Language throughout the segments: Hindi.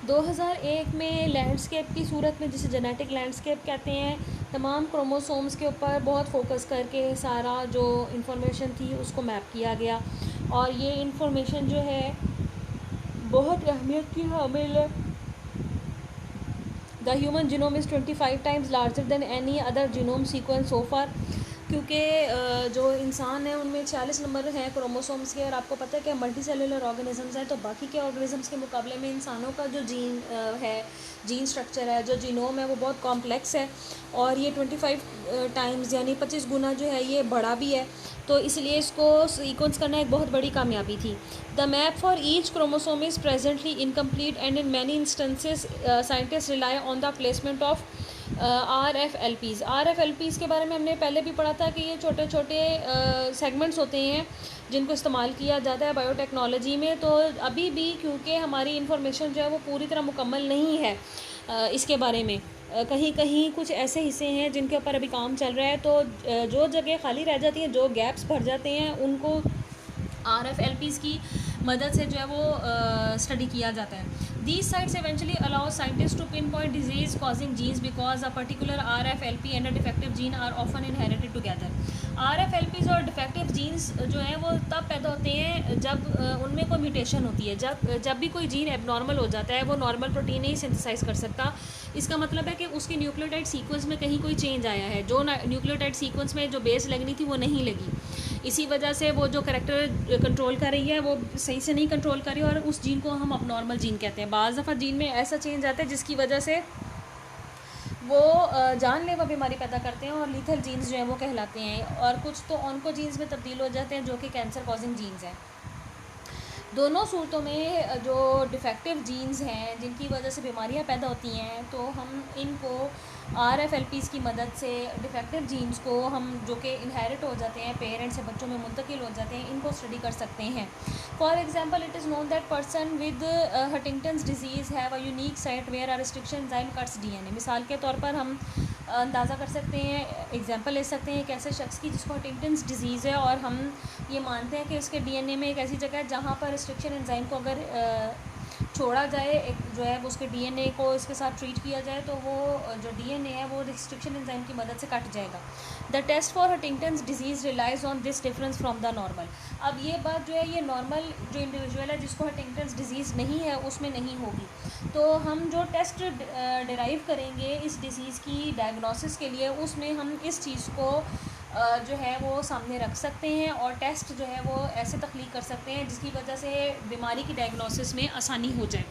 2001 में लैंडस्केप की सूरत में, जिसे जेनेटिक लैंडस्केप कहते हैं, तमाम क्रोमोसोम्स के ऊपर बहुत फोकस करके सारा जो इंफॉर्मेशन थी उसको मैप किया गया। और ये इंफॉर्मेशन जो है बहुत अहमियत की हामिल है। The human genome is 25 times larger than any other genome sequence so far. क्योंकि जो इंसान है उनमें 46 नंबर हैं क्रोमोसोम्स के, और आपको पता है कि मल्टी सेलुलर ऑर्गेनिजम्स हैं, तो बाकी के ऑर्गेनिजम्स के मुकाबले में इंसानों का जो जीन स्ट्रक्चर है, जो जीनोम है, वो बहुत कॉम्प्लेक्स है। और ये 25 टाइम्स यानी 25 गुना जो है ये बड़ा भी है। तो इसलिए इसको सीक्वेंस करना एक बहुत बड़ी कामयाबी थी। The map for each chromosome is presently incomplete and in many instances scientist rely on the placement of RFLPs के बारे में हमने पहले भी पढ़ा था कि ये छोटे छोटे सेगमेंट्स होते हैं जिनको इस्तेमाल किया जाता है बायोटेक्नोलॉजी में। तो अभी भी क्योंकि हमारी इंफॉर्मेशन जो है वो पूरी तरह मुकम्मल नहीं है इसके बारे में, कहीं कहीं कुछ ऐसे हिस्से हैं जिनके ऊपर अभी काम चल रहा है। तो जो जगह खाली रह जाती हैं, जो गैप्स भर जाते हैं, उनको RFLPs की मदद से जो है वो स्टडी किया जाता है। These sites eventually allow scientists to pinpoint disease causing genes because a particular RFLP and a defective gene are often inherited together. RFLPs और डिफेक्टिव जीन्स जो हैं वो तब पैदा होते हैं जब उनमें कोई म्यूटेशन होती है। जब भी कोई जीन एबनॉर्मल हो जाता है, वो नॉर्मल प्रोटीन नहीं सिंथेसाइज कर सकता। इसका मतलब है कि उसकी न्यूक्लियोटाइड सीक्वेंस में कहीं कोई चेंज आया है, जो न्यूक्लियोटाइड सीक्वेंस में जो बेस लगनी थी वो नहीं लगी। इसी वजह से वो जो करैक्टर कंट्रोल कर रही है वो सही से नहीं कंट्रोल कर रही है, और उस जीन को हम अबनॉर्मल जीन कहते हैं। बाज़ दफ़ा जीन में ऐसा चेंज आता है जिसकी वजह से वो जानलेवा बीमारी पैदा करते हैं, और लीथल जीन्स जो हैं वो कहलाते हैं। और कुछ तो ऑन्को जीन्स में तब्दील हो जाते हैं जो कि कैंसर कॉजिंग जीन्स हैं। दोनों सूरतों में जो डिफेक्टिव जीन्स हैं जिनकी वजह से बीमारियां पैदा होती हैं, तो हम इनको RFLPs की मदद से डिफेक्टिव जीन्स को हम जो कि इनहेरिट हो जाते हैं, पेरेंट्स से बच्चों में मुंतकिल हो जाते हैं, इनको स्टडी कर सकते हैं। For example, it is known that person with Huntington's disease have a unique site where a restriction enzyme cuts DNA। मिसाल के तौर पर हम अंदाज़ा कर सकते हैं, एग्जांपल ले सकते हैं एक ऐसे शख्स की जिसको हंटिंगटन्स डिजीज़ है, और हम ये मानते हैं कि उसके DNA में एक ऐसी जगह है जहाँ पर रिस्ट्रिक्शन एंजाइम को अगर छोड़ा जाए, एक जो है वो उसके DNA को इसके साथ ट्रीट किया जाए, तो वो जो DNA है वो रिस्ट्रिक्शन एंजाइम की मदद से कट जाएगा। The test for Huntington's disease relies on this difference from the normal. अब ये बात जो है ये नॉर्मल जो इंडिविजुअल है जिसको हंटिंगटन्स डिजीज़ नहीं है उसमें नहीं होगी। तो हम जो टेस्ट डिराइव करेंगे इस डिसीज़ की डायग्नोसिस के लिए, उसमें हम इस चीज़ को जो है वो सामने रख सकते हैं, और टेस्ट जो है वो ऐसे तख्लीक कर सकते हैं जिसकी वजह से बीमारी की डायग्नोसिस में आसानी हो जाए।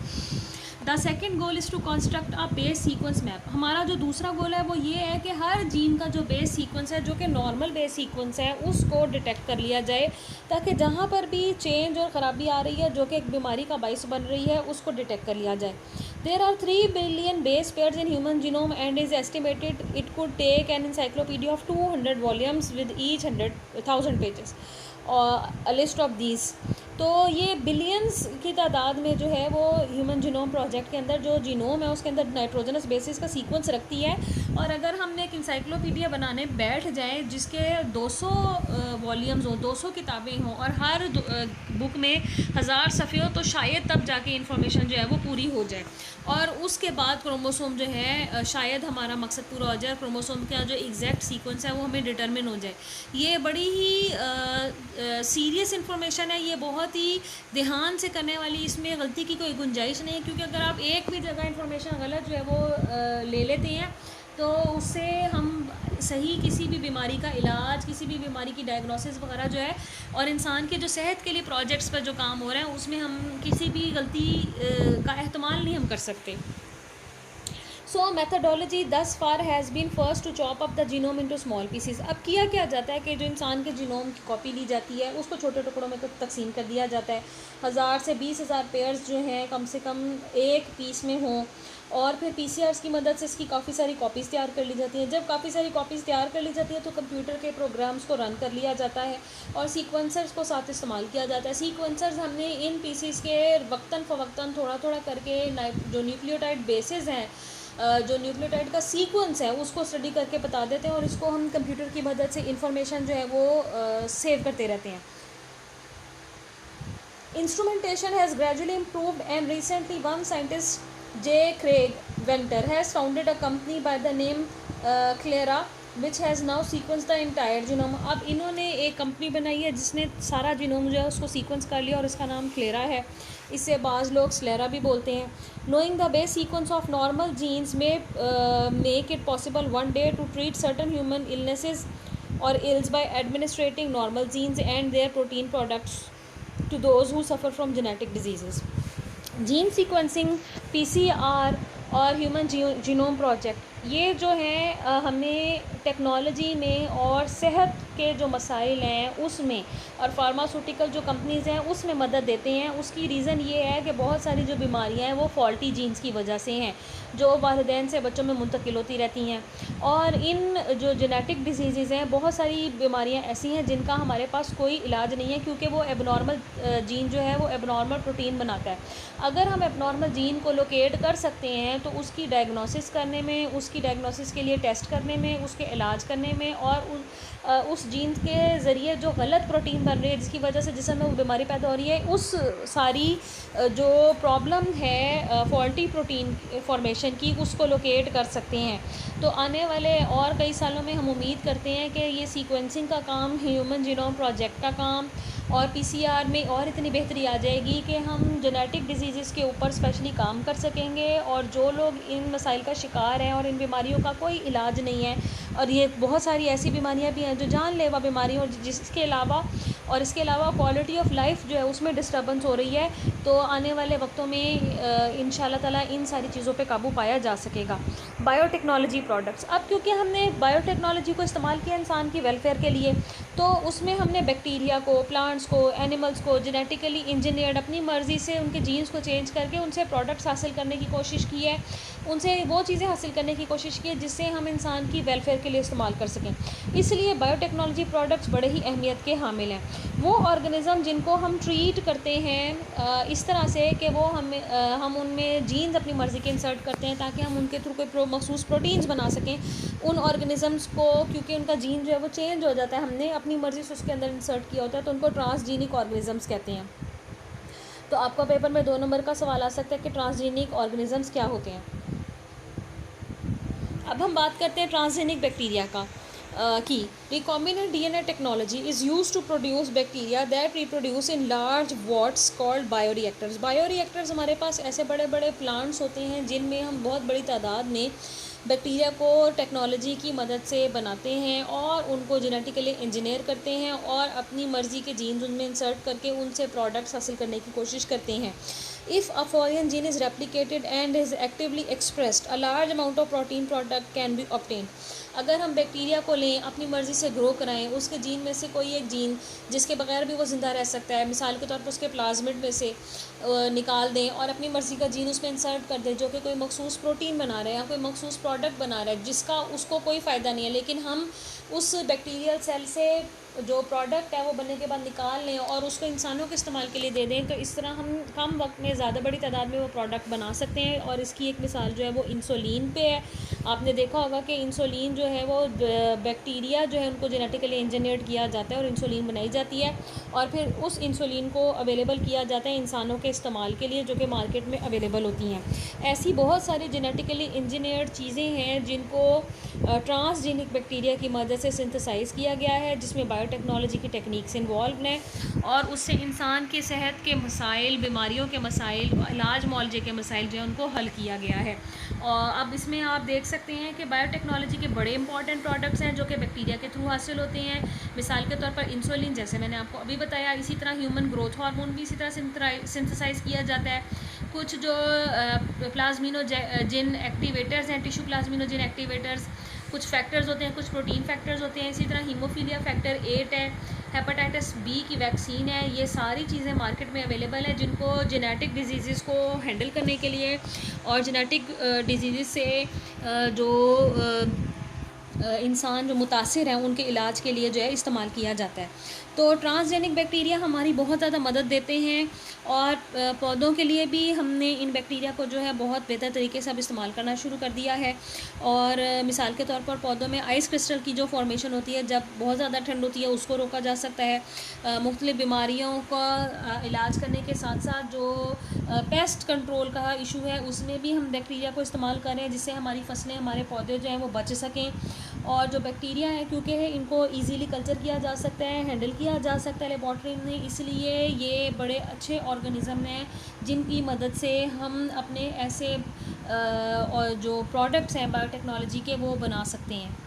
The second goal is to construct a base sequence map. हमारा जो दूसरा गोल है वो ये है कि हर जीन का जो बेस सीक्वेंस है, जो कि नॉर्मल बेस सीक्वेंस है, उसको डिटेक्ट कर लिया जाए, ताकि जहाँ पर भी चेंज और ख़राबी आ रही है जो कि एक बीमारी का बाइस बन रही है, उसको डिटेक्ट कर लिया जाए। There are 3 billion base pairs in human genome and is estimated it could take an encyclopedia of 200 volumes with each 100,000 pages. A list of these. तो ये बिलियंस की तादाद में जो है वो ह्यूमन जीनोम प्रोजेक्ट के अंदर जो जीनोम है उसके अंदर नाइट्रोजनस बेसिस का सीक्वेंस रखती है। और अगर हम एक इंसाइक्लोपीडिया बनाने बैठ जाएँ जिसके 200 वॉल्यूम्स हों, 200 किताबें हों, और हर बुक में 1000 सफ़े हो, तो शायद तब जाके इंफॉर्मेशन जो है वो पूरी हो जाए। और उसके बाद क्रोमोसोम जो है शायद हमारा मकसद पूरा हो जाए, क्रोमोसोम का जो एग्जैक्ट सीक्वेंस है वो हमें डिटरमिन हो जाए। ये बड़ी ही सीरियस इन्फॉर्मेशन है, ये बहुत ही ध्यान से करने वाली, इसमें गलती की कोई गुंजाइश नहीं है। क्योंकि अगर आप एक भी जगह इन्फॉर्मेशन गलत जो है वो ले लेते हैं, तो उससे हम सही किसी भी बीमारी का इलाज, किसी भी बीमारी की डायग्नोसिस वगैरह जो है, और इंसान के जो सेहत के लिए प्रोजेक्ट्स पर जो काम हो रहे हैं, उसमें हम किसी भी गलती का एहतमाल नहीं हम कर सकते। सो methodology thus far has been first to chop up the genome into small pieces। अब किया क्या जाता है कि जो इंसान के जीनोम की कॉपी ली जाती है उसको छोटे टुकड़ों में तकसीम कर दिया जाता है। 1000 से 20,000 पेयर्स जो हैं कम से कम एक पीस में हों, और फिर PCRs की मदद से इसकी काफ़ी सारी कॉपीज़ तैयार कर ली जाती हैं। जब काफ़ी सारी कॉपीज़ तैयार कर ली जाती है तो कंप्यूटर के प्रोग्राम्स को रन कर लिया जाता है, और सीक्वेंसर्स को साथ इस्तेमाल किया जाता है। सीक्वेंसर्स हमने इन पीसीस के वक्तन फ़वक्तन थोड़ा थोड़ा करके जो न्यूक्लियोटाइड बेसिस हैं, जो न्यूक्लियोटाइड का सीक्वेंस है उसको स्टडी करके बता देते हैं, और इसको हम कंप्यूटर की मदद से इंफॉर्मेशन जो है वो सेव करते रहते हैं। Instrumentation has gradually improved and recently one scientist J. Craig Venter has founded a company by the name Clara which has now sequenced the entire genome. अब इन्होंने एक कंपनी बनाई है जिसने सारा जीनोम जो है उसको सीक्वेंस कर लिया और इसका नाम क्लेरा है. इससे बाज़ लोग स्लेरा भी बोलते हैं. Knowing the base sequence of normal genes may make it possible one day to treat certain human illnesses or ills by administrating normal genes and their protein products to those who suffer from genetic diseases. Gene sequencing, PCR और ह्यूमन जीनोम प्रोजेक्ट ये जो हैं हमें टेक्नोलॉजी में और सेहत के जो मसाइल हैं उसमें और फार्मास्यूटिकल जो कंपनीज़ हैं उसमें मदद देते हैं. उसकी रीज़न ये है कि बहुत सारी जो बीमारियां हैं वो फॉल्टी जीन्स की वजह से हैं जो वालिदैन से बच्चों में मुंतकिल होती रहती हैं. और इन जो जेनेटिक डिजीज़ हैं बहुत सारी बीमारियां ऐसी हैं जिनका हमारे पास कोई इलाज नहीं है क्योंकि वो एबनॉर्मल जीन जो है वो एबनॉर्मल प्रोटीन बनाता है. अगर हम एबनॉर्मल जीन को लोकेट कर सकते हैं तो उसकी डायग्नोसिस करने में, उसकी डायग्नोसिस के लिए टेस्ट करने में, उसके इलाज करने में और उस जीन के ज़रिए जो गलत प्रोटीन बन रही है जिसकी वजह से जिसम में वो बीमारी पैदा हो रही है उस सारी जो प्रॉब्लम है फॉल्टी प्रोटीन फॉर्मेशन की उसको लोकेट कर सकते हैं. तो आने वाले और कई सालों में हम उम्मीद करते हैं कि ये सीक्वेंसिंग का काम, ह्यूमन जीनोम प्रोजेक्ट का काम और पीसीआर में और इतनी बेहतरी आ जाएगी कि हम जेनेटिक डिजीज़ के ऊपर स्पेशली काम कर सकेंगे. और जो लोग इन मसाइल का शिकार हैं और इन बीमारियों का कोई इलाज नहीं है और ये बहुत सारी ऐसी बीमारियां भी हैं जो जानलेवा बीमारी और जिसके अलावा और इसके अलावा क्वालिटी ऑफ लाइफ जो है उसमें डिस्टर्बेंस हो रही है. तो आने वाले वक्तों में इंशाल्लाह ताला इन सारी चीज़ों पे काबू पाया जा सकेगा. बायोटेक्नोलॉजी प्रोडक्ट्स, अब क्योंकि हमने बायोटेक्नोलॉजी को इस्तेमाल किया इंसान की वेलफेयर के लिए तो उसमें हमने बैक्टीरिया को, प्लांट्स को, एनिमल्स को जेनेटिकली इंजीनियर्ड अपनी मर्ज़ी से उनके जीन्स को चेंज करके उनसे प्रोडक्ट्स हासिल करने की कोशिश की है, उनसे वो चीज़ें हासिल करने की कोशिश की है जिससे हम इंसान की वेलफेयर के लिए इस्तेमाल कर सकें. इसलिए बायोटेक्नोलॉजी प्रोडक्ट्स बड़े ही अहमियत के हामिल हैं. वो ऑर्गेनिज़म जिनको हम ट्रीट करते हैं इस तरह से कि वो हम उनमें जीन्स अपनी मर्ज़ी के इंसर्ट करते हैं ताकि हम उनके थ्रू कोई मखसूस प्रोटीन्स बना सकें. उन ऑर्गेनिज़म्स को क्योंकि उनका जीन जो है वो चेंज हो जाता है, हमने अपनी मर्ज़ी से उसके अंदर इंसर्ट किया होता है तो उनको ट्रांसजीनिक ऑर्गेनिज़म्स कहते हैं. तो आपका पेपर में 2 नंबर का सवाल आ सकता है कि ट्रांसजीनिक ऑर्गेनिज़म्स क्या होते हैं. अब हम बात करते हैं ट्रांसजेनिक बैक्टीरिया की. Recombinant DNA technology is use to produce bacteria that reproduce in large vats called bioreactors. Bioreactors हमारे पास ऐसे बड़े बड़े प्लांट्स होते हैं जिनमें हम बहुत बड़ी तादाद में बैक्टीरिया को टेक्नोलॉजी की मदद से बनाते हैं और उनको जेनेटिकली इंजीनियर करते हैं और अपनी मर्ज़ी के जीन्स उनमें इंसर्ट करके उनसे प्रोडक्ट्स हासिल करने की कोशिश करते हैं. If a foreign gene is replicated and is actively expressed, a large amount of protein product can be obtained. अगर हम बैक्टीरिया को लें, अपनी मर्ज़ी से ग्रो कराएं, उसके जीन में से कोई एक जीन जिसके बगैर भी वो ज़िंदा रह सकता है, मिसाल के तौर पर उसके प्लाज्मिड में से निकाल दें और अपनी मर्ज़ी का जीन उसमें इंसर्ट कर दें जो कि कोई मखसूस प्रोटीन बना रहा है या कोई मखसूस प्रोडक्ट बना रहा है जिसका उसको कोई फ़ायदा नहीं है, लेकिन हम उस बैक्टीरियल सेल से जो प्रोडक्ट है वो बनने के बाद निकाल लें और उसको इंसानों के इस्तेमाल के लिए दे दें, तो इस तरह हम कम वक्त में ज़्यादा बड़ी तादाद में वो प्रोडक्ट बना सकते हैं. और इसकी एक मिसाल जो है वो इंसुलिन पे है. आपने देखा होगा कि इंसुलिन जो है वो बैक्टीरिया जो है उनको जेनेटिकली इंजीनियर्ड किया जाता है और इंसुलिन बनाई जाती है और फिर उस इंसुलिन को अवेलेबल किया जाता है इंसानों के इस्तेमाल के लिए जो कि मार्केट में अवेलेबल होती हैं. ऐसी बहुत सारी जेनेटिकली इंजीनियर्ड चीज़ें हैं जिनको ट्रांसजेनिक बैक्टीरिया की मदद से सिंथेसाइज़ किया गया है जिसमें बायोटेक्नोलॉजी की टेक्निक्स इन्वॉल्व हैं और उससे इंसान के सेहत के मसाइल, बीमारियों के मसाइल, इलाज मुआलजे के मसाइल जो है उनको हल किया गया है. और अब इसमें आप देख सकते हैं कि बायोटेक्नोलॉजी के बड़े इंपॉर्टेंट प्रोडक्ट्स हैं जो कि बैक्टीरिया के थ्रू हासिल होते हैं. मिसाल के तौर पर इंसुलिन, जैसे मैंने आपको अभी बताया. इसी तरह ह्यूमन ग्रोथ हार्मोन भी इसी तरह सिंथेसाइज़ किया जाता है. कुछ जो प्लाज्मिनोजेन एक्टिवेटर्स हैं, टिश्यू प्लाज्मिनोजेन एक्टिवेटर्स, कुछ फैक्टर्स होते हैं, कुछ प्रोटीन फैक्टर्स होते हैं. इसी तरह हीमोफीलिया फैक्टर 8 है, हेपेटाइटिस बी की वैक्सीन है. ये सारी चीज़ें मार्केट में अवेलेबल हैं जिनको जेनेटिक डिजीज़ को हैंडल करने के लिए और जेनेटिक डिजीज़ से जो इंसान जो मुतासिर हैं उनके इलाज के लिए जो है इस्तेमाल किया जाता है। तो ट्रांसजेनिक बैक्टीरिया हमारी बहुत ज़्यादा मदद देते हैं, और पौधों के लिए भी हमने इन बैक्टीरिया को जो है बहुत बेहतर तरीके से अब इस्तेमाल करना शुरू कर दिया है। और मिसाल के तौर पर पौधों में आइस क्रिस्टल की जो फॉर्मेशन होती है जब बहुत ज़्यादा ठंड होती है उसको रोका जा सकता है। मुख्तलिफ़ बीमारियों का इलाज करने के साथ साथ जो पेस्ट कंट्रोल का इशू है उसमें भी हम बैक्टीरिया को इस्तेमाल करें जिससे हमारी फसलें, हमारे पौधे जो हैं वो बच सकें। और जो बैक्टीरिया है क्योंकि इनको इजीली कल्चर किया जा सकता है, हैंडल किया जा सकता है लेबॉर्ट्री में, इसलिए ये बड़े अच्छे ऑर्गेनिज़म हैं जिनकी मदद से हम अपने ऐसे और जो प्रोडक्ट्स हैं बायोटेक्नोलॉजी के वो बना सकते हैं।